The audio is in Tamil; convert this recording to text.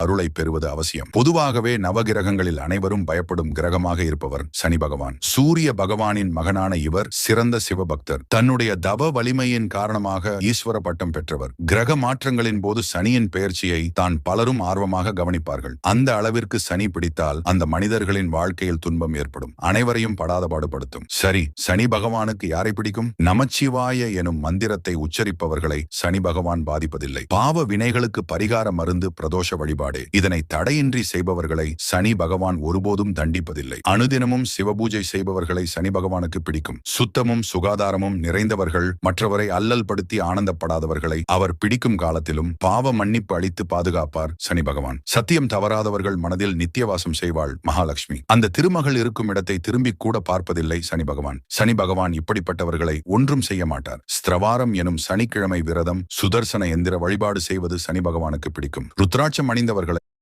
அருளை பெறுவது அவசியம். பொதுவாகவே நவகிரகங்களில் அனைவரும் பயப்படும் கிரகமாக இருப்பவர் சனி பகவான். சூரிய பகவானின் மகனான இவர் சிறந்த சிவபக்தர். தன்னுடைய தவ வலிமையின் காரணமாக ஈஸ்வர பட்டம் பெற்றவர். கிரக மாற்றங்களின் போது சனியின் பெயர்ச்சியை தான் பலரும் ஆர்வமாக கவனிப்பார்கள். அந்த அளவிற்கு சனி பிடித்தால் அந்த மனிதர்களின் வாழ்க்கையில் துன்பம் ஏற்படும், அனைவரையும் படாத பாடுபடுத்தும். சரி, சனி பகவானுக்கு யாரை பிடிக்கும்? நமச்சிவாய எனும் மந்திரத்தை உச்சரிப்பவர்களை சனி பகவான் பாதிப்பதில்லை. பாவ வினைகளுக்கு பரிகார மருந்து பிரதோஷ வழிபாடு. இதனை தடையின்றி செய்பவர்களை சனி பகவான் ஒருபோதும் தண்டிப்பதில்லை. அனுதினமும் சிவபூஜை செய்பவர்களை சனி பகவானுக்கு பிடிக்கும். சுத்தமும் சுகாதாரமும் நிறைந்தவர்கள், மற்றவரை அல்லல் படுத்தி ஆனந்தப்படாதவர்களை அவர் பிடிக்கும் காலத்திலும் பாவ மன்னிப்பு அளித்து பாதுகாப்பார் சனி பகவான். சத்தியம் தவறாதவர்கள் மனதில் நித்தியவாசம் செய்வாள் மகாலட்சுமி. அந்த திருமகள் இருக்கும் இடத்தை திரும்பி கூட பார்ப்பதில்லை சனி பகவான். சனி பகவான் இப்படிப்பட்டவர்களை ஒன்றும் செய்ய மாட்டார். ஸ்திரவாரம் எனும் சனிக்கிழமை விரதம், சுதர்சன எந்திர வழிபாடு செய்வது சனி பகவானுக்கு பிடிக்கும். ருத்ராட்சம் அணிந்தவர்களை